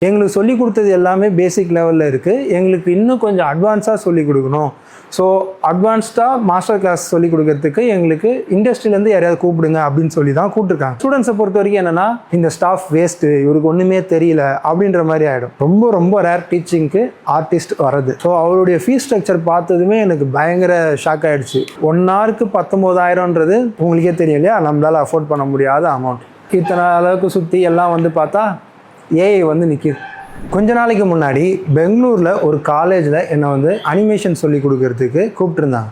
எங்களுக்கு சொல்லி கொடுத்தது எல்லாமே பேசிக் லெவலில் இருக்குது. எங்களுக்கு இன்னும் கொஞ்சம் அட்வான்ஸாக சொல்லி கொடுக்கணும். ஸோ அட்வான்ஸ்டாக மாஸ்டர் கிளாஸ் சொல்லி கொடுக்கறதுக்கு எங்களுக்கு இண்டஸ்ட்ரியிலேருந்து யாரையாவது கூப்பிடுங்க அப்படின்னு சொல்லி தான் கூப்பிட்டுருக்காங்க. ஸ்டூடெண்ட்ஸை பொறுத்த வரைக்கும் என்னென்னா, இந்த ஸ்டாஃப் வேஸ்ட்டு, இவருக்கு ஒன்றுமே தெரியல அப்படின்ற மாதிரி ஆகிடும். ரொம்ப ரொம்ப ரேர் டீச்சிங்க்கு ஆர்டிஸ்ட் வர்றது. ஸோ அவருடைய ஃபீஸ் ஸ்ட்ரக்சர் பார்த்ததுமே எனக்கு பயங்கர ஷாக் ஆகிடுச்சு. 1 ஹவருக்கு 19,000ன்றது உங்களுக்கே தெரியும் இல்லையா, நம்மளால் அஃபோர்ட் பண்ண முடியாத அமௌண்ட். இத்தனை அளவுக்கு சுற்றி எல்லாம் வந்து பார்த்தா ஏஐ வந்து நிற்கிது. கொஞ்ச நாளைக்கு முன்னாடி பெங்களூரில் ஒரு காலேஜில் என்னை வந்து அனிமேஷன் சொல்லி கொடுக்கறதுக்கு கூப்பிட்டுருந்தாங்க.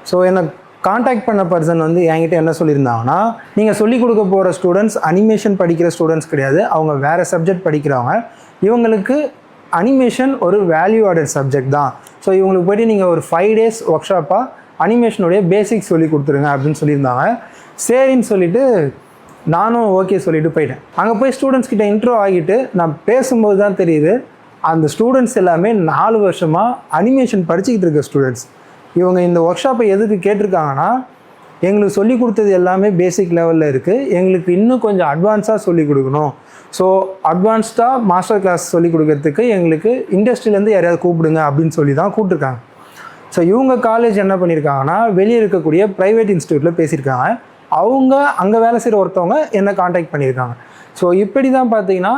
ஸோ என்னை காண்டாக்ட் பண்ண பர்சன் வந்து என்கிட்ட என்ன சொல்லியிருந்தாங்கன்னா, நீங்கள் சொல்லிக் கொடுக்க போகிற ஸ்டூடெண்ட்ஸ் அனிமேஷன் படிக்கிற ஸ்டூடெண்ட்ஸ் கிடையாது, அவங்க வேறு சப்ஜெக்ட் படிக்கிறவங்க. இவங்களுக்கு அனிமேஷன் ஒரு வேல்யூ ஆடட் சப்ஜெக்ட் தான். ஸோ இவங்களுக்கு போய்ட்டு நீங்கள் ஒரு 5 days ஒர்க் ஷாப்பாக அனிமேஷனுடைய பேசிக்ஸ் சொல்லி கொடுத்துருங்க அப்படின்னு சொல்லியிருந்தாங்க. சரின்னு சொல்லிவிட்டு நானும் ஓகே சொல்லிவிட்டு போயிட்டேன். அங்கே போய் ஸ்டூடெண்ட்ஸ் கிட்ட இன்ட்ரோ ஆகிட்டு நான் பேசும்போது தான் தெரியுது, அந்த ஸ்டூடெண்ட்ஸ் எல்லாமே 4 வருஷமாக அனிமேஷன் படிச்சுக்கிட்டு இருக்க ஸ்டூடெண்ட்ஸ். இவங்க இந்த ஒர்க் ஷாப்பை எதுக்கு கேட்டிருக்காங்கன்னா, எங்களுக்கு சொல்லி கொடுத்தது எல்லாமே பேசிக் லெவலில் இருக்குது, எங்களுக்கு இன்னும் கொஞ்சம் அட்வான்ஸாக சொல்லி கொடுக்கணும். ஸோ அட்வான்ஸ்டாக மாஸ்டர் கிளாஸ் சொல்லி கொடுக்கறதுக்கு எங்களுக்கு இண்டஸ்ட்ரியிலேருந்து யாரையாவது கூப்பிடுங்க அப்படின்னு சொல்லி தான் கூப்பிட்டுருக்காங்க. ஸோ இவங்க காலேஜ் என்ன பண்ணியிருக்காங்கன்னா, வெளியே இருக்கக்கூடிய ப்ரைவேட் இன்ஸ்டியூட்டில் பேசியிருக்காங்க. அவங்க அங்கே வேலை செய்கிற ஒருத்தவங்க என்னை காண்டாக்ட் பண்ணியிருக்காங்க. ஸோ இப்படி தான் பார்த்தீங்கன்னா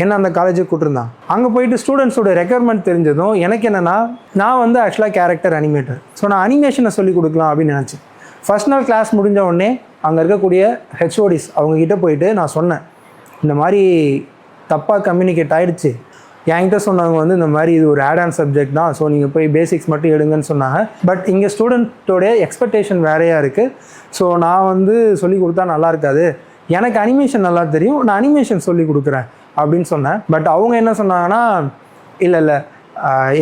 என்ன அந்த காலேஜுக்கு கூப்பிட்டுருந்தாங்க. அங்கே போயிட்டு ஸ்டூடெண்ட்ஸோட ரெக்யர்மெண்ட் தெரிஞ்சதும் எனக்கு என்னென்னா, நான் வந்து ஆக்சுவலாக கேரக்டர் அனிமேட்டர். ஸோ நான் அனிமேஷனை சொல்லிக் கொடுக்கலாம் அப்படின்னு நினச்சேன். ஃபர்ஸ்ட் நாள் கிளாஸ் முடிஞ்ச உடனே அங்கே இருக்கக்கூடிய ஹெச்ஓடிஸ் அவங்கக்கிட்ட போயிட்டு நான் சொன்னேன், இந்த மாதிரி தப்பாக கம்யூனிகேட் ஆகிடுச்சு. என்கிட்ட சொன்னவங்க வந்து இந்த மாதிரி இது ஒரு ஆட் ஆன் சப்ஜெக்ட் தான், ஸோ நீங்கள் போய் பேசிக்ஸ் மட்டும் எடுங்கன்னு சொன்னாங்க. பட் இங்கே ஸ்டூடெண்ட்டோடைய எக்ஸ்பெக்டேஷன் வேறையாக இருக்குது. ஸோ நான் வந்து சொல்லி கொடுத்தா நல்லா இருக்காது, எனக்கு அனிமேஷன் நல்லா தெரியும், நான் அனிமேஷன் சொல்லி கொடுக்குறேன் அப்படின்னு சொன்னேன். பட் அவங்க என்ன சொன்னாங்கன்னா, இல்லை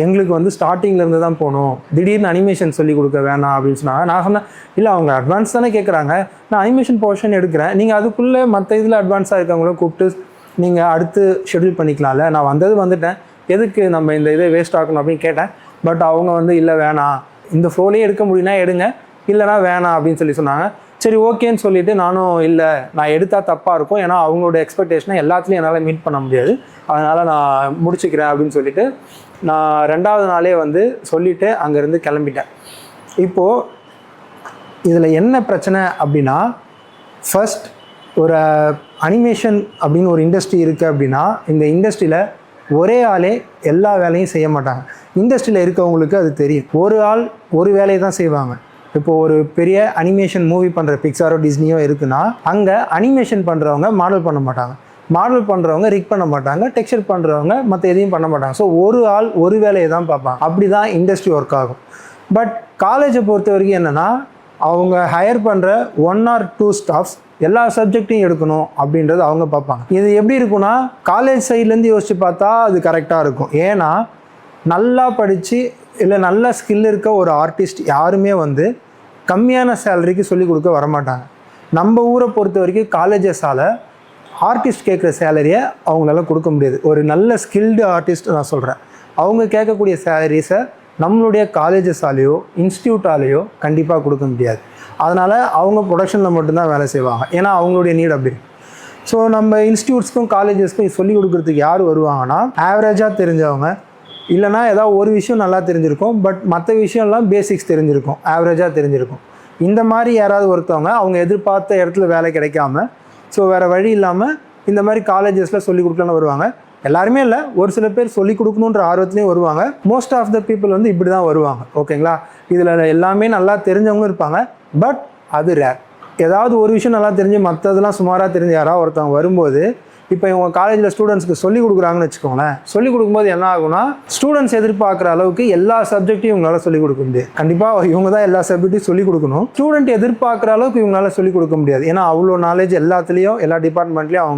எங்களுக்கு வந்து ஸ்டார்டிங்லேருந்து தான் போகணும், திடீர்னு அனிமேஷன் சொல்லி கொடுக்க வேணாம் அப்படின்னு சொன்னாங்க. நான் சொன்னேன், இல்லை அவங்க அட்வான்ஸ் தானே கேட்குறாங்க, நான் அனிமேஷன் போர்ஷன் எடுக்கிறேன், நீங்கள் அதுக்குள்ளே மற்ற இதில் அட்வான்ஸாக இருக்கவங்களும் கூப்பிட்டு நீங்கள் அடுத்து ஷெட்யூல் பண்ணிக்கலாம்ல, நான் வந்துட்டேன், எதுக்கு நம்ம இந்த இதை வேஸ்ட் ஆகணும் அப்படின்னு கேட்டேன். பட் அவங்க வந்து இல்லை வேணாம், இந்த ஃப்ளோலேயே எடுக்க முடியும்னா எடுங்க, இல்லைனா வேணாம் அப்படின்னு சொல்லி சொன்னாங்க. சரி ஓகேன்னு சொல்லிவிட்டு நானும் இல்லை நான் எடுத்தால் தப்பாக இருக்கும், ஏன்னா அவங்களோட எக்ஸ்பெக்டேஷனை எல்லாத்துலேயும் என்னால் மீட் பண்ண முடியாது, அதனால் நான் முடிச்சுக்கிறேன் அப்படின்னு சொல்லிவிட்டு நான் 2வது நாளே வந்து சொல்லிவிட்டு அங்கேருந்து கிளம்பிட்டேன். இப்போது இதில் என்ன பிரச்சனை அப்படின்னா, ஃபர்ஸ்ட் ஒரு அனிமேஷன் அப்படின்னு ஒரு இண்டஸ்ட்ரி இருக்குது அப்படின்னா, இந்த இண்டஸ்ட்ரியில் ஒரே ஆளே எல்லா வேலையும் செய்ய மாட்டாங்க. இண்டஸ்ட்ரியில் இருக்கவங்களுக்கு அது தெரியும். ஒரு ஆள் ஒரு வேலையை தான் செய்வாங்க. இப்போது ஒரு பெரிய அனிமேஷன் மூவி பண்ணுற பிக்சாரோ டிஸ்னியோ இருக்குன்னா, அங்கே அனிமேஷன் பண்ணுறவங்க மாடல் பண்ண மாட்டாங்க, மாடல் பண்ணுறவங்க ரிக் பண்ண மாட்டாங்க, டெக்ஸ்சர் பண்ணுறவங்க மற்ற எதையும் பண்ண மாட்டாங்க. ஸோ ஒரு ஆள் ஒரு வேலையை தான் பார்ப்பாங்க. அப்படி தான் இண்டஸ்ட்ரி ஒர்க் ஆகும். பட் காலேஜை பொறுத்த வரைக்கும் என்னென்னா, அவங்க ஹையர் பண்ணுற 1 or 2 ஸ்டாஃப்ஸ் எல்லா சப்ஜெக்டையும் எடுக்கணும் அப்படின்றது அவங்க பார்ப்பாங்க. இது எப்படி இருக்குன்னா, காலேஜ் சைட்லேருந்து யோசித்து பார்த்தா அது கரெக்டாக இருக்கும். ஏன்னா நல்லா படித்து இல்லை நல்ல ஸ்கில் இருக்க ஒரு ஆர்டிஸ்ட் யாருமே வந்து கம்மியான சேலரிக்கு சொல்லிக் கொடுக்க வரமாட்டாங்க. நம்ம ஊரை பொறுத்த வரைக்கும் காலேஜஸால் ஆர்டிஸ்ட் கேட்குற சேலரியை அவங்களால கொடுக்க முடியாது. ஒரு நல்ல ஸ்கில்டு ஆர்டிஸ்ட் நான் சொல்கிறேன், அவங்க கேட்கக்கூடிய சேலரிஸை நம்மளுடைய காலேஜஸாலேயோ இன்ஸ்டியூட்டாலேயோ கண்டிப்பாக கொடுக்க முடியாது. அதனால் அவங்க ப்ரொடக்ஷனில் மட்டும்தான் வேலை செய்வாங்க, ஏன்னா அவங்களுடைய நீட் அப்படி. ஸோ நம்ம இன்ஸ்டியூட்ஸ்க்கும் காலேஜஸ்க்கும் சொல்லிக் கொடுக்குறதுக்கு யார் வருவாங்கன்னா, ஆவரேஜாக தெரிஞ்சவங்க, இல்லைனா ஏதாவது ஒரு விஷயம் நல்லா தெரிஞ்சிருக்கும், பட் மற்ற விஷயம்லாம் பேசிக்ஸ் தெரிஞ்சிருக்கும், ஆவரேஜாக தெரிஞ்சிருக்கும். இந்த மாதிரி யாராவது ஒருத்தவங்க அவங்க எதிர்பார்த்த இடத்துல வேலை கிடைக்காம, ஸோ வேறு வழி இல்லாமல் இந்த மாதிரி காலேஜஸில் சொல்லிக் கொடுக்கலான்னு வருவாங்க. எல்லாருமே இல்லை, ஒரு சில பேர் சொல்லிக் கொடுக்கணுன்ற ஆர்வத்துலேயும் வருவாங்க. மோஸ்ட் ஆஃப் த பீப்புள் வந்து இப்படி தான் வருவாங்க. ஓகேங்களா, இதில் எல்லாமே நல்லா தெரிஞ்சவங்களும் இருப்பாங்க, பட் அது ரேர். ஏதாவது ஒரு விஷயம் நல்லா தெரிஞ்சு மற்றதெல்லாம் சுமாராக தெரிஞ்சு யாராவது ஒருத்தவங்க வரும்போது, இப்போ இவங்க காலேஜில் ஸ்டூடெண்ட்ஸ்க்கு சொல்லிக் கொடுக்குறாங்கன்னு வச்சுக்கோங்களேன், சொல்லிக் கொடுக்கும்போது என்ன ஆகும்னா, ஸ்டூடெண்ட்ஸ் எதிர்பார்க்குற அளவுக்கு எல்லா சப்ஜெக்ட்டையும் இவங்களால சொல்லிக் கொடுக்க முடியாது. கண்டிப்பாக இவங்க தான் எல்லா சப்ஜெக்ட்டையும் சொல்லிக் கொடுக்கணும். ஸ்டூடெண்ட் எதிர்பார்க்குற அளவுக்கு இவங்களால சொல்லிக் கொடுக்க முடியாது, ஏன்னா அவ்வளோ நாலேஜ் எல்லாத்துலேயும் எல்லா டிபார்ட்மெண்ட்லேயும்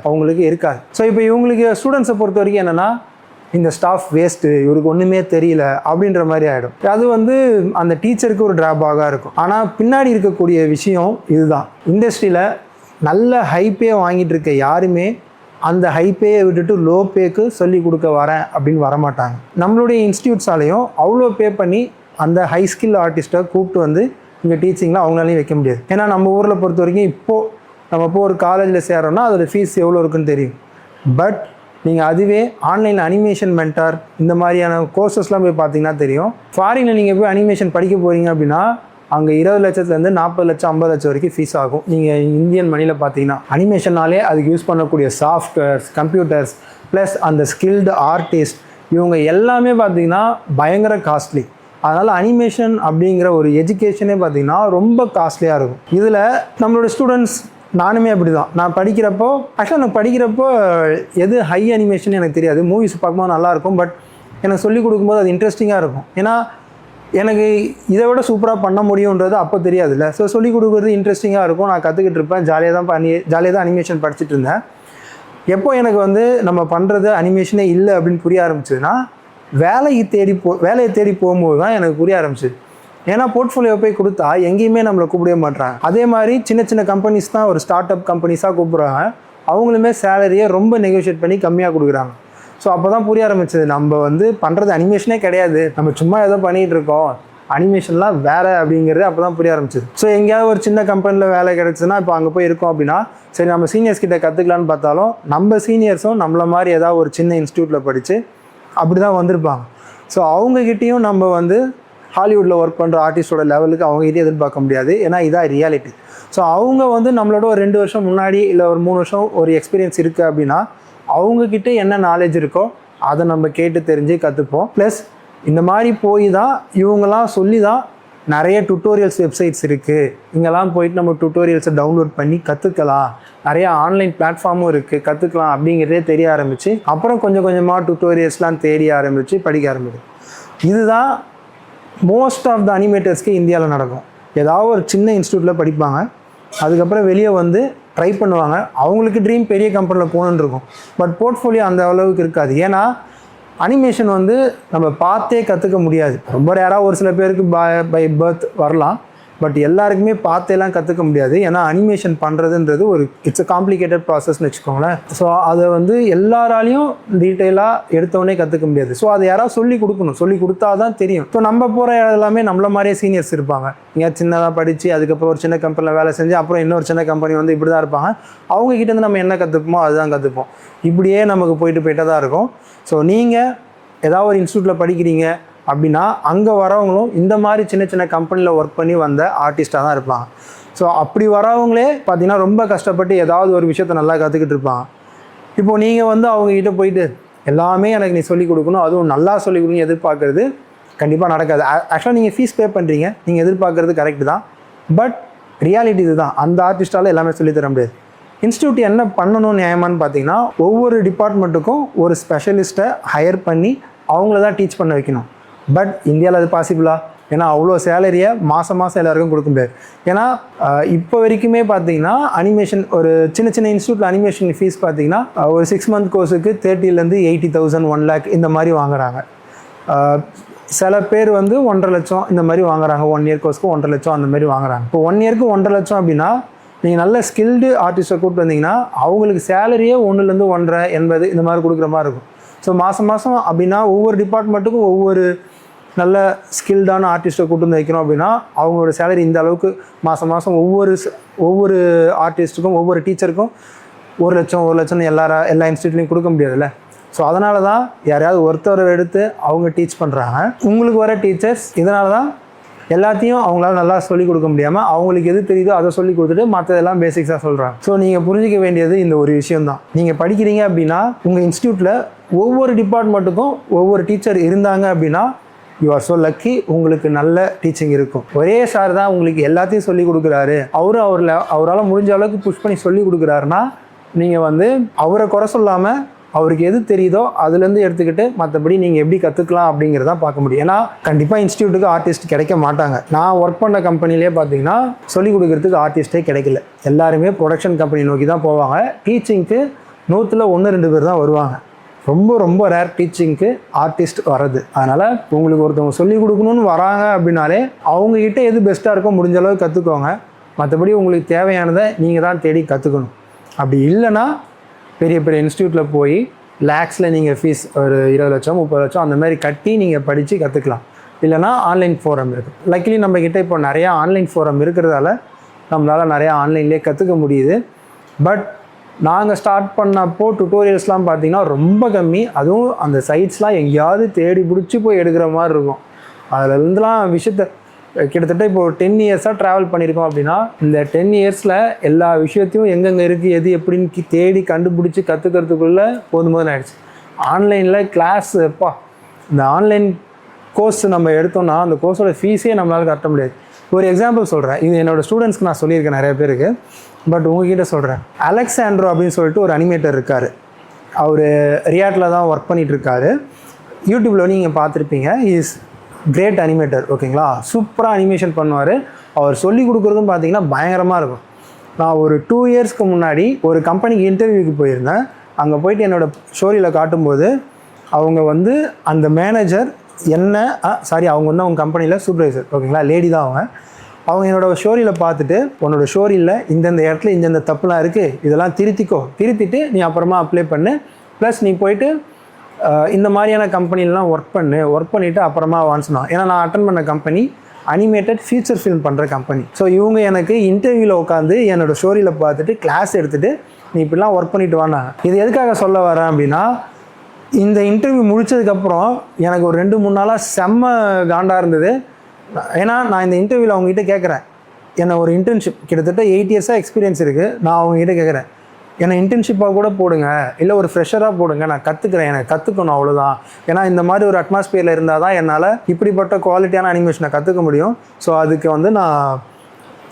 அவங்களுக்கு இருக்காது. ஸோ இப்போ இவங்களுக்கு ஸ்டூடெண்ட்ஸை பொறுத்த வரைக்கும் என்னென்னா, இந்த ஸ்டாஃப் வேஸ்ட்டு, இவருக்கு ஒன்றுமே தெரியல அப்படின்ற மாதிரி ஆகிடும். அது வந்து அந்த டீச்சருக்கு ஒரு ட்ராபேக்காக இருக்கும். ஆனால் பின்னாடி இருக்கக்கூடிய விஷயம் இதுதான், இண்டஸ்ட்ரியில் நல்ல ஹைப்பே வாங்கிட்டு இருக்க யாருமே அந்த ஹைப்பேயை விட்டுட்டு லோ பேக்கு சொல்லிக் கொடுக்க வரேன் அப்படின்னு வரமாட்டாங்க. நம்மளுடைய இன்ஸ்டியூட்ஸாலையும் அவ்வளோ பே பண்ணி அந்த ஹை ஸ்கில் ஆர்டிஸ்ட்டை கூப்பிட்டு வந்து இங்கே டீச்சிங்கில் அவங்களாலையும் வைக்க முடியாது. ஏன்னா நம்ம ஊரில் பொறுத்த வரைக்கும் இப்போது நம்ம ஒரு காலேஜில் சேர்றோன்னா அதோட ஃபீஸ் எவ்வளோ இருக்குன்னு தெரியும். பட் நீங்கள் அதுவே ஆன்லைனில் அனிமேஷன் மென்டார் இந்த மாதிரியான கோர்சஸ்லாம் போய் பார்த்தீங்கன்னா தெரியும். ஃபாரினில் நீங்கள் போய் அனிமேஷன் படிக்க போகிறீங்க அப்படின்னா அங்கே 20 லட்சத்துலேருந்து 40 லட்சம் 50 லட்சம் வரைக்கும் ஃபீஸ் ஆகும். நீங்கள் இந்தியன் மணியில் பார்த்தீங்கன்னா அனிமேஷன்னாலே அதுக்கு யூஸ் பண்ணக்கூடிய சாஃப்ட்வேர்ஸ், கம்ப்யூட்டர்ஸ் ப்ளஸ் அந்த ஸ்கில்டு ஆர்டிஸ்ட் இவங்க எல்லாமே பார்த்தீங்கன்னா பயங்கர காஸ்ட்லி. அதனால் அனிமேஷன் அப்படிங்கிற ஒரு எஜுகேஷனே பார்த்திங்கன்னா ரொம்ப காஸ்ட்லியாக இருக்கும். இதில் நம்மளோட ஸ்டூடெண்ட்ஸ் நானுமே அப்படி தான். நான் படிக்கிறப்போ ஆக்சுவலாக நான் படிக்கிறப்போ எது ஹை அனிமேஷன் எனக்கு தெரியாது. மூவிஸ் பார்க்கும்போது நல்லாயிருக்கும், பட் எனக்கு சொல்லிக் கொடுக்கும்போது அது இன்ட்ரெஸ்டிங்காக இருக்கும். ஏன்னா எனக்கு இதை விட சூப்பராக பண்ண முடியுன்றது அப்போ தெரியாதுல்ல. ஸோ சொல்லிக் கொடுக்குறது இன்ட்ரெஸ்டிங்காக இருக்கும். நான் கற்றுக்கிட்டு இருப்பேன், ஜாலியாக தான் அனிமேஷன் படிச்சுட்டு இருந்தேன். எப்போ எனக்கு வந்து நம்ம பண்ணுறது அனிமேஷனே இல்லை அப்படின்னு புரிய ஆரம்பிச்சதுன்னா வேலையை தேடி போகும்போது தான் எனக்கு புரிய ஆரம்பிச்சிது. ஏன்னா போர்ட்ஃபோலியோ போய் கொடுத்தா எங்கேயுமே நம்மளை கூப்பிடவே மாட்டாங்க. அதே மாதிரி சின்ன சின்ன கம்பெனிஸ் தான் ஒரு ஸ்டார்ட் அப் கம்பெனிஸாக கூப்பிட்றாங்க. அவங்களுமே சேலரியை ரொம்ப நெகோஷியேட் பண்ணி கம்மியாக கொடுக்குறாங்க. ஸோ அப்போ தான் புரிய ஆரம்பிச்சது நம்ம வந்து பண்ணுறது அனிமேஷனே கிடையாது, நம்ம சும்மா ஏதோ பண்ணிகிட்டு இருக்கோம், அனிமேஷன்லாம் வேறு அப்படிங்கிறது அப்போ தான் புரிய ஆரம்பிச்சது. ஸோ எங்கேயாவது ஒரு சின்ன கம்பெனியில் வேலை கிடச்சுன்னா இப்போ அங்கே போய் இருக்கோம் அப்படின்னா சரி நம்ம சீனியர்ஸ் கிட்ட கற்றுக்கலான்னு பார்த்தாலும் நம்ம சீனியர்ஸும் நம்மளை மாதிரி ஏதாவது ஒரு சின்ன இன்ஸ்டியூட்டில் படித்து அப்படி தான் வந்திருப்பாங்க. ஸோ அவங்ககிட்டையும் நம்ம வந்து ஹாலிவுட்டில் ஒர்க் பண்ணுற ஆர்டிஸ்டோட லெவலுக்கு அவங்ககிட்டயும் எதிர்பார்க்க முடியாது. ஏன்னா இதான் ரியாலிட்டி. ஸோ அவங்க வந்து நம்மளோட ஒரு 2 வருஷம் முன்னாடி இல்லை ஒரு 3 வருஷம் ஒரு எக்ஸ்பீரியன்ஸ் இருக்குது அப்படின்னா அவங்கக்கிட்ட என்ன நாலேஜ் இருக்கோ அதை நம்ம கேட்டு தெரிஞ்சு கற்றுப்போம். ப்ளஸ் இந்த மாதிரி போய் தான் இவங்கெல்லாம் சொல்லி தான் நிறைய டுட்டோரியல்ஸ் வெப்சைட்ஸ் இருக்குது, இங்கெல்லாம் போயிட்டு நம்ம டுட்டோரியல்ஸை டவுன்லோட் பண்ணி கற்றுக்கலாம், நிறையா ஆன்லைன் பிளாட்ஃபார்மும் இருக்குது கற்றுக்கலாம் அப்படிங்கிறதே தெரிய ஆரம்பித்து அப்புறம் கொஞ்சம் கொஞ்சமாக டுட்டோரியல்ஸ்லாம் தேடி ஆரம்பித்து படிக்க ஆரம்பிக்கும். இதுதான் மோஸ்ட் ஆஃப் த அனிமேட்டர்ஸ்க்கு இந்தியாவில் நடக்கும். ஏதாவது ஒரு சின்ன இன்ஸ்டியூட்டில் படிப்பாங்க, அதுக்கப்புறம் வெளியே வந்து ட்ரை பண்ணுவாங்க. அவங்களுக்கு ட்ரீம் பெரிய கம்பெனியில் போகணுன்னு இருக்கும், பட் போர்ட்ஃபோலியோ அந்த அளவுக்கு இருக்காது. ஏன்னா அனிமேஷன் வந்து நம்ம பார்த்தே கற்றுக்க முடியாது. ரொம்ப ரேராக ஒரு சில பேருக்கு பை பர்த் வரலாம், பட் எல்லாருக்குமே பார்த்தேலாம் கற்றுக்க முடியாது. ஏன்னா அனிமேஷன் பண்ணுறதுன்றது ஒரு இட்ஸ் அ காம்ப்ளிகேட்டட் ப்ராசஸ்ன்னு வச்சுக்கோங்களேன். ஸோ அதை வந்து எல்லாராலையும் டீட்டெயிலாக எடுத்தவொடனே கற்றுக்க முடியாது. ஸோ அதை யாராவது சொல்லி கொடுக்கணும், சொல்லி கொடுத்தா தான் தெரியும். ஸோ நம்ம போகிற எல்லாமே நம்மள மாதிரியே சீனியர்ஸ் இருப்பாங்க. இங்கே சின்னதாக படித்து அதுக்கப்புறம் ஒரு சின்ன கம்பெனியில் வேலை செஞ்சு அப்புறம் இன்னொரு சின்ன கம்பெனி வந்து இப்படி தான் இருப்பாங்க. அவங்கக்கிட்டேருந்து நம்ம என்ன கற்றுப்போமோ அதுதான் கற்றுப்போம். இப்படியே நமக்கு போயிட்டு தான் இருக்கும். ஸோ நீங்கள் ஏதாவது ஒரு இன்ஸ்டியூட்டில் படிக்கிறீங்க அப்படின்னா அங்கே வரவங்களும் இந்த மாதிரி சின்ன சின்ன கம்பெனியில் ஒர்க் பண்ணி வந்த ஆர்டிஸ்ட்டாக தான் இருப்பாங்க. ஸோ அப்படி வரவங்களே பார்த்திங்கன்னா ரொம்ப கஷ்டப்பட்டு ஏதாவது ஒரு விஷயத்த நல்லா கற்றுக்கிட்டு இருப்பாங்க. இப்போது நீங்கள் வந்து அவங்ககிட்ட போயிட்டு எல்லாமே எனக்கு நீ சொல்லிக் கொடுக்கணும், அதுவும் நல்லா சொல்லிக் கொடுங்க எதிர்பார்க்குறது கண்டிப்பாக நடக்காது. ஆக்சுவலாக நீங்கள் ஃபீஸ் பே பண்ணுறீங்க, நீங்கள் எதிர்பார்க்குறது கரெக்டு தான், பட் ரியாலிட்டி இது தான். அந்த ஆர்டிஸ்ட்டால் எல்லாமே சொல்லித்தர முடியாது. இன்ஸ்டியூட் என்ன பண்ணணும் நியாயமானு பார்த்தீங்கன்னா ஒவ்வொரு டிபார்ட்மெண்ட்டுக்கும் ஒரு ஸ்பெஷலிஸ்ட்டை ஹையர் பண்ணி அவங்கள தான் டீச் பண்ண வைக்கணும். பட் இந்தியாவில் அது பாசிபிளா? ஏன்னா அவ்வளோ சேலரியை மாதம் எல்லாருக்கும் கொடுக்க முடியாது. ஏன்னா இப்போ வரைக்குமே பார்த்தீங்கன்னா அனிமேஷன் ஒரு சின்ன சின்ன இன்ஸ்டியூட்டில் அனிமேஷன் ஃபீஸ் பார்த்தீங்கன்னா ஒரு 6 மந்த் கோர்ஸுக்கு 30,000 80,000 1 lakh இந்த மாதிரி வாங்குறாங்க. சில பேர் வந்து 1.5 லட்சம் இந்த மாதிரி வாங்குறாங்க. 1 இயர் கோர்ஸ்க்கு 1.5 லட்சம் அந்த மாதிரி வாங்குறாங்க. இப்போ 1 இயருக்கு 1.5 லட்சம் அப்படின்னா நீங்கள் நல்ல ஸ்கில்டு ஆர்டிஸ்ட்டை கூப்பிட்டு வந்தீங்கன்னா அவங்களுக்கு சேலரியே 1லேருந்து 1.5 80 இந்த மாதிரி கொடுக்குற மாதிரி இருக்கும். ஸோ மாதம் அப்படின்னா ஒவ்வொரு டிபார்ட்மெண்ட்டுக்கும் ஒவ்வொரு நல்ல ஸ்கில்டான ஆர்டிஸ்ட்டை கூட்டு வந்து வைக்கணும் அப்படின்னா அவங்களோட சேலரி இந்த அளவுக்கு மாதம் ஒவ்வொரு ஆர்டிஸ்ட்டுக்கும் ஒவ்வொரு டீச்சருக்கும் 1 லட்சம் எல்லா இன்ஸ்டியூட்லையும் கொடுக்க முடியாதுல்ல. ஸோ அதனால தான் யாரையாவது ஒருத்தரை எடுத்து அவங்க டீச் பண்ணுறாங்க. உங்களுக்கு வர டீச்சர்ஸ் இதனால தான் எல்லாத்தையும் அவங்களால நல்லா சொல்லிக் கொடுக்க முடியாமல் அவங்களுக்கு எது தெரியுதோ அதை சொல்லி கொடுத்துட்டு மற்றதெல்லாம் பேசிக்ஸாக சொல்கிறாங்க. ஸோ நீங்கள் புரிஞ்சிக்க வேண்டியது இந்த ஒரு விஷயம் தான். நீங்கள் படிக்கிறீங்க அப்படின்னா உங்கள் இன்ஸ்டியூட்டில் ஒவ்வொரு டிபார்ட்மெண்ட்டுக்கும் ஒவ்வொரு டீச்சர் இருந்தாங்க அப்படின்னா யூ ஆர் ஸோ லக்கி, உங்களுக்கு நல்ல டீச்சிங் இருக்கும். ஒரே சார் தான் உங்களுக்கு எல்லாத்தையும் சொல்லிக் கொடுக்குறாரு, அவரால் முடிஞ்ச அளவுக்கு புஷ் பண்ணி சொல்லிக் கொடுக்குறாருன்னா நீங்கள் வந்து அவரை குறை சொல்லாமல் அவருக்கு எது தெரியுதோ அதுலேருந்து எடுத்துக்கிட்டு மற்றபடி நீங்கள் எப்படி கற்றுக்கலாம் அப்படிங்கிறதான் பார்க்க முடியும். ஏன்னா கண்டிப்பாக இன்ஸ்டியூட்டுக்கு ஆர்டிஸ்ட் கிடைக்க மாட்டாங்க. நான் ஒர்க் பண்ண கம்பெனிலே பார்த்தீங்கன்னா சொல்லிக் கொடுக்குறதுக்கு ஆர்டிஸ்ட்டே கிடைக்கல. எல்லாருமே ப்ரொடக்ஷன் கம்பெனி நோக்கி தான் போவாங்க. டீச்சிங்க்கு 100ல் 1-2 பேர் தான் வருவாங்க. ரொம்ப ரேர் டீச்சிங்க்கு ஆர்டிஸ்ட் வர்றது. அதனால் உங்களுக்கு ஒருத்தவங்க சொல்லிக் கொடுக்கணும்னு வராங்க அப்படின்னாலே அவங்கக்கிட்ட எது பெஸ்ட்டாக இருக்கோ முடிஞ்ச அளவுக்கு கற்றுக்கோங்க. மற்றபடி உங்களுக்கு தேவையானதை நீங்கள் தான் தேடி கற்றுக்கணும். அப்படி இல்லைன்னா பெரிய இன்ஸ்டியூட்டில் போய் லேக்ஸில் நீங்கள் ஃபீஸ் ஒரு 20 லட்சம் 30 லட்சம் அந்த மாதிரி கட்டி நீங்கள் படித்து கற்றுக்கலாம். இல்லைனா ஆன்லைன் ஃபோரம் இருக்குது. லக்கிலி நம்மக்கிட்ட இப்போ நிறையா ஆன்லைன் ஃபோரம் இருக்கிறதால நம்மளால் நிறையா ஆன்லைன்லேயே கற்றுக்க முடியுது. பட் நாங்கள் ஸ்டார்ட் பண்ணப்போ டுட்டோரியல்ஸ்லாம் பார்த்தீங்கன்னா ரொம்ப கம்மி. அதுவும் அந்த சைட்ஸ்லாம் எங்கேயாவது தேடி பிடிச்சி போய் எடுக்கிற மாதிரி இருக்கும். அதுலேருந்துலாம் விஷயத்த கிட்டத்தட்ட இப்போ 10 இயர்ஸாக ட்ராவல் பண்ணியிருக்கோம் அப்படின்னா, இந்த 10 இயர்ஸில் எல்லா விஷயத்தையும் எங்கெங்கே இருக்குது எது எப்படின்னு தேடி கண்டுபிடிச்சி கற்றுக்கிறதுக்குள்ளே போதும் ஆயிடுச்சு. ஆன்லைனில் கிளாஸ் எப்பா, இந்த ஆன்லைன் கோர்ஸ் நம்ம எடுத்தோம்னா அந்த கோர்ஸோட ஃபீஸே நம்மளால் கட்ட முடியாது. ஒரு எக்ஸாம்பிள் சொல்கிறேன், இது என்னோடய ஸ்டூடெண்ட்ஸ்க்கு நான் சொல்லியிருக்கேன் நிறைய பேருக்கு, பட் உங்ககிட்ட சொல்கிறேன். அலெக்சாண்ட்ரோ அப்படின்னு சொல்லிட்டு ஒரு அனிமேட்டர் இருக்கார். அவர் ரியாட்டில் தான் ஒர்க் பண்ணிகிட்டு இருக்காரு. யூடியூப்பில் நீங்கள் பார்த்துருப்பீங்க. இஸ் கிரேட் அனிமேட்டர், ஓகேங்களா. சூப்பராக அனிமேஷன் பண்ணுவார். அவர் சொல்லிக் கொடுக்குறதும் பார்த்தீங்கன்னா பயங்கரமாக இருக்கும். நான் ஒரு 2 இயர்ஸ்க்கு முன்னாடி ஒரு கம்பெனிக்கு இன்டர்வியூக்கு போயிருந்தேன். அங்கே போயிட்டு என்னோடய ஸ்டோரியில் காட்டும்போது அவங்க வந்து அந்த மேனேஜர் என்ன அவங்க வந்து அவங்க கம்பெனியில் சூப்பர்வைசர், ஓகேங்களா, லேடி தான் அவங்க என்னோடய ஸ்டோரியில் பார்த்துட்டு, உன்னோட ஸ்டோரியில் இந்தந்த இடத்துல இந்தந்த தப்புலாம் இருக்குது, இதெல்லாம் திருத்திட்டு நீ அப்புறமா அப்ளை பண்ணு, ப்ளஸ் நீ போயிட்டு இந்த மாதிரியான கம்பெனிலலாம் ஒர்க் பண்ணிவிட்டு அப்புறமா வாங்கினோம். ஏன்னா நான் அட்டன் பண்ண கம்பெனி அனிமேட்டட் ஃபீச்சர் ஃபில்ம் பண்ணுற கம்பெனி. ஸோ இவங்க எனக்கு இன்டர்வியூவில் உட்காந்து என்னோடய ஸ்டோரியில் பார்த்துட்டு கிளாஸ் எடுத்துகிட்டு நீ இப்படிலாம் ஒர்க் பண்ணிட்டு வானா. இது எதுக்காக சொல்ல வரேன் அப்படின்னா, இந்த இன்டர்வியூ முடித்ததுக்கப்புறம் எனக்கு ஒரு 2-3 நாளாக செம்ம காண்டாக இருந்தது. ஏன்னா நான் இந்த இன்டர்வியூவில் அவங்ககிட்ட கேட்குறேன், என்னை ஒரு இன்டர்ன்ஷிப் கிட்டத்தட்ட 8 இயர்ஸாக எக்ஸ்பீரியன்ஸ் இருக்குது, நான் அவங்ககிட்ட கேட்குறேன் என்னை இன்டர்ன்ஷிப்பாக கூட போடுங்க, இல்லை ஒரு ஃப்ரெஷராக போடுங்க, நான் கற்றுக்குறேன், எனக்கு கற்றுக்கணும் அவ்வளோதான். ஏன்னா இந்த மாதிரி ஒரு அட்மாஸ்பியரில் இருந்தால் தான் என்னால் இப்படிப்பட்ட குவாலிட்டியான அனிமேஷனை கற்றுக்க முடியும். ஸோ அதுக்கு வந்து நான்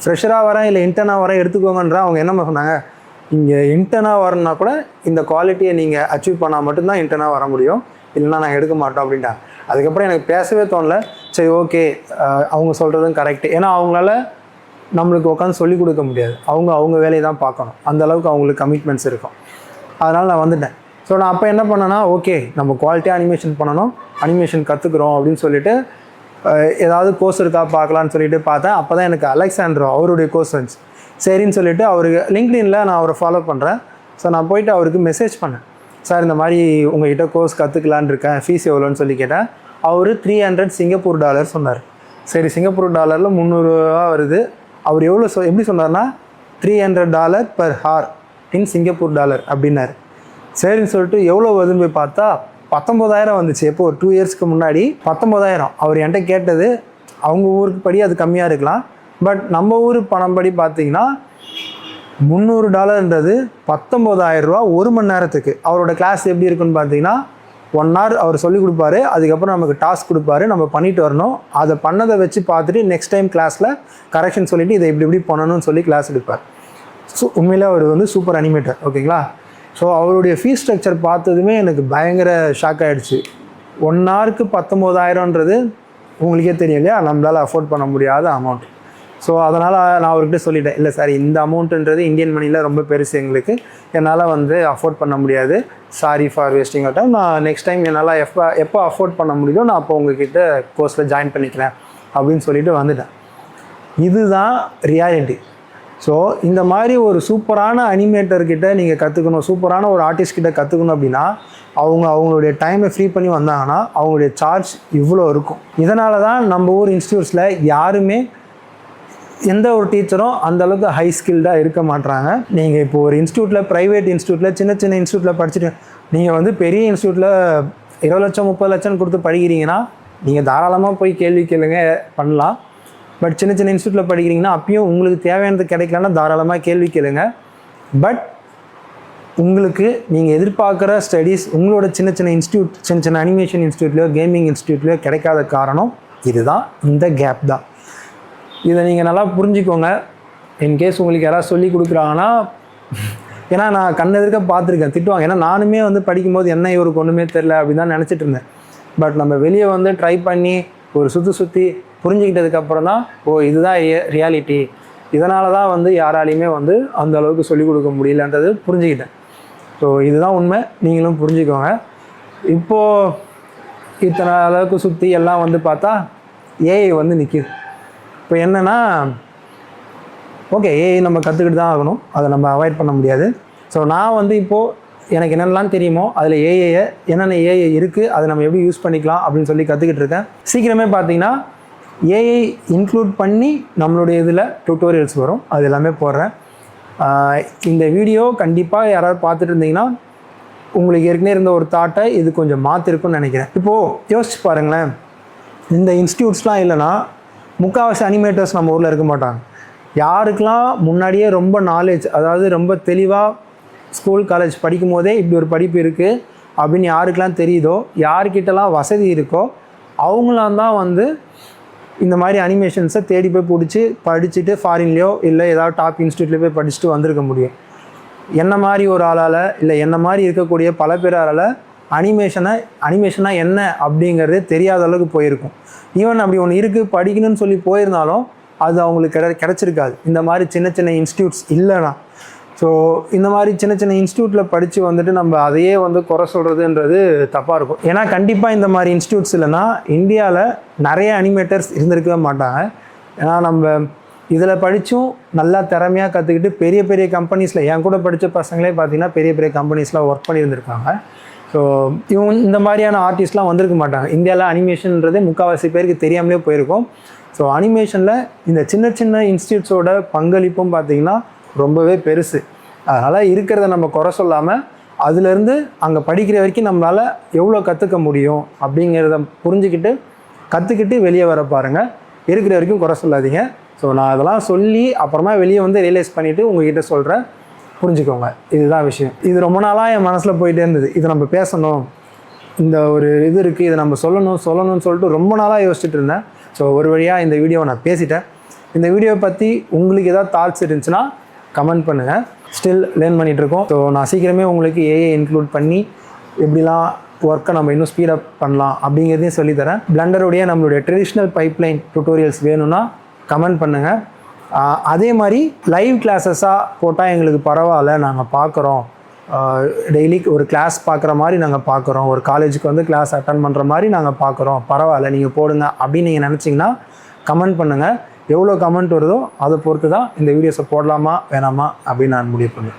ஃப்ரெஷராக வரேன் இல்லை இன்டர்னாக வரேன் எடுத்துக்கோங்கன்ற. அவங்க என்ன சொன்னாங்க, இங்கே இன்டர்னாக வரணுன்னா கூட இந்த குவாலிட்டியை நீங்கள் அச்சீவ் பண்ணால் மட்டும்தான் இன்டர்னாக வர முடியும், இல்லைனா நான் எடுக்க மாட்டோம் அப்படின்ட்டாங்க. அதுக்கப்புறம் எனக்கு பேசவே தோணல. சரி ஓகே, அவங்க சொல்கிறதும் கரெக்டு. ஏன்னா அவங்களால நம்மளுக்கு உட்காந்து சொல்லிக் கொடுக்க முடியாது, அவங்க வேலையை தான் பார்க்கணும், அந்தளவுக்கு அவங்களுக்கு கமிட்மெண்ட்ஸ் இருக்கும். அதனால் நான் வந்துட்டேன். ஸோ நான் அப்போ என்ன பண்ணேன்னா, ஓகே நம்ம குவாலிட்டியாக அனிமேஷன் பண்ணணும், அனிமேஷன் கற்றுக்குறோம் அப்படின்னு சொல்லிட்டு ஏதாவது கோர்ஸ் இருக்கா பார்க்கலான்னு சொல்லிட்டு பார்த்தேன். அப்போ தான் எனக்கு அலெக்சாண்ட்ரோ அவருடைய கோர்ஸ் இருந்துச்சு. சரின்னு சொல்லிட்டு அவருக்கு லிங்க்டின்ல நான் அவரை ஃபாலோ பண்ணுறேன். ஸோ நான் போயிட்டு அவருக்கு மெசேஜ் பண்ணேன், சார் இந்த மாதிரி உங்கள்கிட்ட கோர்ஸ் கற்றுக்கலான்னு இருக்கேன், ஃபீஸ் எவ்வளோன்னு சொல்லி கேட்டேன். அவர் $300 சிங்கப்பூர் டாலர் சொன்னார். சரி, சிங்கப்பூர் டாலரில் 300 ரூபா வருது. அவர் எப்படி சொன்னார்னா $300 per hour in Singapore dollar அப்படின்னாரு. சரின்னு சொல்லிட்டு எவ்வளோ வருதுன்னு போய் பார்த்தா 19,000 வந்துச்சு. எப்போ ஒரு 2 இயர்ஸ்க்கு முன்னாடி 19,000. அவர் என்கிட்ட கேட்டது அவங்க ஊருக்கு படி அது கம்மியாக இருக்கலாம், பட் நம்ம ஊர் பணம் படி பார்த்தீங்கன்னா $300ன்றது 19,000 ரூபா ஒரு மணி நேரத்துக்கு. அவரோட கிளாஸ் எப்படி இருக்குன்னு பார்த்தீங்கன்னா 1 hour அவர் சொல்லிக் கொடுப்பாரு, அதுக்கப்புறம் நமக்கு டாஸ்க் கொடுப்பாரு, நம்ம பண்ணிட்டு வரணும். அதை பண்ணதை வச்சு பார்த்துட்டு நெக்ஸ்ட் டைம் கிளாஸில் கரெக்ஷன் சொல்லிவிட்டு இதை இப்படி பண்ணணும்னு சொல்லி கிளாஸ் எடுப்பார். ஸோ உண்மையிலே அவர் வந்து சூப்பர் அனிமேட்டர், ஓகேங்களா. ஸோ அவருடைய ஃபீஸ் ஸ்ட்ரக்சர் பார்த்ததுமே எனக்கு பயங்கர ஷாக் ஆகிடுச்சு. 1 hourக்கு 19,000ன்றது உங்களுக்கே தெரியும் இல்லையா, நம்மளால் அஃபோர்ட் பண்ண முடியாத அமௌண்ட். ஸோ அதனால் நான் அவர்கிட்ட சொல்லிட்டேன், இல்லை சார் இந்த அமௌண்ட்டுன்றது இந்தியன் மணியில் ரொம்ப பெருசு எங்களுக்கு, என்னால் வந்து அஃபோர்ட் பண்ண முடியாது, sorry for wasting a time, நான் நெக்ஸ்ட் டைம் என்னால் எப்போ அஃபோர்ட் பண்ண முடியுதோ நான் அப்போ உங்ககிட்ட கோர்ஸில் ஜாயின் பண்ணிக்கிறேன் அப்படின்னு சொல்லிட்டு வந்துட்டேன். இதுதான் ரியாலிட்டி. ஸோ இந்த மாதிரி ஒரு சூப்பரான அனிமேட்டர்கிட்ட நீங்கள் கற்றுக்கணும், சூப்பரான ஒரு ஆர்டிஸ்ட் கிட்ட கற்றுக்கணும் அப்படின்னா அவங்களுடைய டைமை ஃப்ரீ பண்ணி வந்தாங்கன்னா அவங்களுடைய சார்ஜ் இவ்வளோ இருக்கும். இதனால தான் நம்ம ஊர் இன்ஸ்டியூட்ஸில் யாருமே எந்த ஒரு டீச்சரும் அந்தளவுக்கு ஹை ஸ்கில்டாக இருக்க மாட்டாங்க. நீங்கள் இப்போ ஒரு இன்ஸ்டியூட்டில், ப்ரைவேட் இன்ஸ்டியூட்டில், சின்ன இன்ஸ்டியூட்டில் படிச்சுட்டு நீங்கள் வந்து பெரிய இன்ஸ்டியூட்டில் 20 லட்சம் 30 லட்சம் கொடுத்து படிக்கிறீங்கன்னா நீங்கள் தாராளமாக போய் கேள்வி கேளுங்க பண்ணலாம். பட் சின்ன இன்ஸ்டியூட்டில் படிக்கிறீங்கன்னா அப்பயும் உங்களுக்கு தேவையானது கிடைக்கலன்னா தாராளமாக கேள்வி கேளுங்க. பட் உங்களுக்கு நீங்கள் எதிர்பார்க்குற ஸ்டடீஸ் உங்களோட சின்ன இன்ஸ்டியூட், சின்ன அனிமேஷன் இன்ஸ்டியூட்லையோ கேமிங் இன்ஸ்டியூட்லையோ கிடைக்காத காரணம் இதுதான், இந்த கேப் தான். இதை நீங்கள் நல்லா புரிஞ்சுக்கோங்க. இன்கேஸ் உங்களுக்கு யாராவது சொல்லி கொடுக்குறாங்கன்னா, ஏன்னா நான் கண்ணெதிர்க்க பார்த்துருக்கேன், திட்டுவாங்க. ஏன்னா நானுமே வந்து படிக்கும்போது என்ன இவருக்கு ஒன்றுமே தெரில அப்படின்னு தான் நினச்சிட்டு இருந்தேன். பட் நம்ம வெளியே வந்து ட்ரை பண்ணி ஒரு சுற்றி புரிஞ்சுக்கிட்டதுக்கப்புறம் தான் இதுதான் ரியாலிட்டி, இதனால தான் வந்து யாராலையுமே வந்து அந்த அளவுக்கு சொல்லிக் கொடுக்க முடியலன்றது புரிஞ்சுக்கிட்டேன். ஸோ இதுதான் உண்மை, நீங்களும் புரிஞ்சுக்கோங்க. இப்போது இத்தனை அளவுக்கு சுற்றி எல்லாம் வந்து பார்த்தா ஏஐ வந்து நிற்கிது. இப்போ என்னென்னா, ஓகே ஏஐ நம்ம கற்றுக்கிட்டு தான் ஆகணும், அதை நம்ம அவாய்ட் பண்ண முடியாது. ஸோ நான் வந்து இப்போது எனக்கு என்னென்னலாம் தெரியுமோ அதில் ஏஐயை என்னென்ன ஏஐ இருக்குது, அதை நம்ம எப்படி யூஸ் பண்ணிக்கலாம் அப்படின்னு சொல்லி கற்றுக்கிட்டு இருக்கேன். சீக்கிரமே பார்த்தீங்கன்னா ஏஐ இன்க்ளூட் பண்ணி நம்மளுடைய இதில் டுட்டோரியல்ஸ் வரும், அது எல்லாமே போடுறேன். இந்த வீடியோ கண்டிப்பாக யாராவது பார்த்துட்டு இருந்தீங்கன்னா உங்களுக்கு ஏற்கனவே இருந்த ஒரு தாட்டை இது கொஞ்சம் மாற்றிருக்குன்னு நினைக்கிறேன். இப்போது யோசிச்சு பாருங்களேன், இந்த இன்ஸ்டியூட்ஸ்லாம் இல்லைன்னா முக்கால்வாசி அனிமேட்டர்ஸ் நம்ம ஊரில் இருக்க மாட்டாங்க. யாருக்கெல்லாம் முன்னாடியே ரொம்ப நாலேஜ், அதாவது ரொம்ப தெளிவாக ஸ்கூல் காலேஜ் படிக்கும் போதே இப்படி ஒரு படிப்பு இருக்குது அப்படின்னு யாருக்கெல்லாம் தெரியுதோ, யார்கிட்டலாம் வசதி இருக்கோ அவங்களாம் தான் வந்து இந்த மாதிரி அனிமேஷன்ஸை தேடி போய் பிடிச்சி படிச்சுட்டு ஃபாரின்லேயோ இல்லை ஏதாவது டாப் இன்ஸ்டியூட்லேயோ போய் படிச்சுட்டு வந்திருக்க முடியும். என்ன மாதிரி ஒரு ஆளால் இல்லை என்ன மாதிரி இருக்கக்கூடிய பல பேரால் அனிமேஷனாக என்ன அப்படிங்கிறதே தெரியாத அளவுக்கு போயிருக்கும். ஈவன் அப்படி ஒன்று இருக்குது படிக்கணும்னு சொல்லி போயிருந்தாலும் அது அவங்களுக்கு கிடச்சிருக்காது இந்த மாதிரி சின்ன சின்ன இன்ஸ்டியூட்ஸ் இல்லைனா. ஸோ இந்த மாதிரி சின்ன சின்ன இன்ஸ்டியூட்டில் படித்து வந்துட்டு நம்ம அதையே வந்து குறை சொல்கிறதுன்றது தப்பாக இருக்கும். ஏன்னா கண்டிப்பாக இந்த மாதிரி இன்ஸ்டியூட்ஸ் இல்லைன்னா இந்தியாவில் நிறைய அனிமேட்டர்ஸ் இருந்திருக்கவே மாட்டாங்க. ஏன்னா நம்ம இதில் படித்தும் நல்லா திறமையாக கற்றுக்கிட்டு பெரிய பெரிய கம்பெனிஸில் என் கூட படித்த பசங்களே பார்த்திங்கன்னா பெரிய பெரிய கம்பெனிஸில் ஒர்க் பண்ணியிருந்திருக்காங்க. ஸோ இவங்க இந்த மாதிரியான ஆர்டிஸ்ட்லாம் வந்திருக்க மாட்டாங்க. இந்தியாவில் அனிமேஷன்ன்றதே முக்கால்வாசி பேருக்கு தெரியாமலே போயிருக்கும். ஸோ அனிமேஷனில் இந்த சின்ன சின்ன இன்ஸ்டியூட்ஸோட பங்களிப்பும் பார்த்திங்கன்னா ரொம்பவே பெருசு. அதனால் இருக்கிறத நம்ம குறை சொல்லாமல் அதுலேருந்து அங்கே படிக்கிற வரைக்கும் நம்மளால் எவ்வளோ கற்றுக்க முடியும் அப்படிங்கிறத புரிஞ்சுக்கிட்டு கற்றுக்கிட்டு வெளியே வர பாருங்கள். இருக்கிற வரைக்கும் குறை சொல்லாதீங்க. ஸோ நான் அதெல்லாம் சொல்லி அப்புறமா வெளியே வந்து ரியலைஸ் பண்ணிவிட்டு உங்கள்கிட்ட சொல்கிறேன், புரிஞ்சுக்கோங்க. இதுதான் விஷயம். இது ரொம்ப நாளாக என் மனசில் போயிட்டே இருந்தது. இதை நம்ம பேசணும், இந்த ஒரு இது இருக்குது, இதை நம்ம சொல்லணும்னு சொல்லிட்டு ரொம்ப நாளாக யோசிச்சுட்டு இருந்தேன். ஸோ ஒரு வழியாக இந்த வீடியோவை நான் பேசிட்டேன். இந்த வீடியோவை பற்றி உங்களுக்கு ஏதாவது தாட்ஸ் இருந்துச்சுன்னா கமெண்ட் பண்ணுங்கள். ஸ்டில் லேர்ன் பண்ணிகிட்ருக்கோம். ஸோ நான் சீக்கிரமே உங்களுக்கு ஏஐ இன்க்ளூட் பண்ணி எப்படிலாம் ஒர்க்கை நம்ம இன்னும் ஸ்பீடப் பண்ணலாம் அப்படிங்கிறதையும் சொல்லித்தரேன். பிளண்டருடைய நம்மளுடைய ட்ரெடிஷ்னல் பைப்லைன் டுட்டோரியல்ஸ் வேணும்னா கமெண்ட் பண்ணுங்கள். அதே மாதிரி லைவ் கிளாஸஸாக போட்டால் எங்களுக்கு பரவாயில்ல, நாங்கள் பார்க்குறோம், டெய்லி ஒரு கிளாஸ் பார்க்குற மாதிரி நாங்கள் பார்க்குறோம், ஒரு காலேஜுக்கு வந்து கிளாஸ் அட்டன் பண்ணுற மாதிரி நாங்கள் பார்க்குறோம், பரவாயில்ல நீங்கள் போடுங்க அப்படின்னு நீங்கள் நினச்சிங்கன்னா கமெண்ட் பண்ணுங்கள். எவ்வளோ கமெண்ட் வருதோ அதை பொறுத்து தான் இந்த வீடியோஸை போடலாமா வேணாமா அப்படின்னு நான் முடிவு பண்ணுவேன்.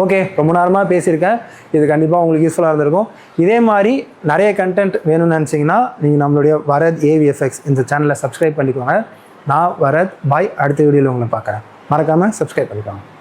ஓகே, ரொம்ப நேரமாக பேசியிருக்கேன். இது கண்டிப்பாக உங்களுக்கு யூஸ்ஃபுல்லாக இருந்திருக்கும். இதே மாதிரி நிறைய கண்டென்ட் வேணும்னு நினச்சிங்கன்னா நீங்கள் நம்மளுடைய வரத் ஏவிஎஃப்எக்ஸ் இந்த சேனலை சப்ஸ்கிரைப் பண்ணிக்கோங்க. நான் வரத் பாய். அடுத்த வீடியோவில் உங்களை பார்க்குறேன். மறக்காமல் சப்ஸ்கிரைப் பண்ணிக்கோங்க.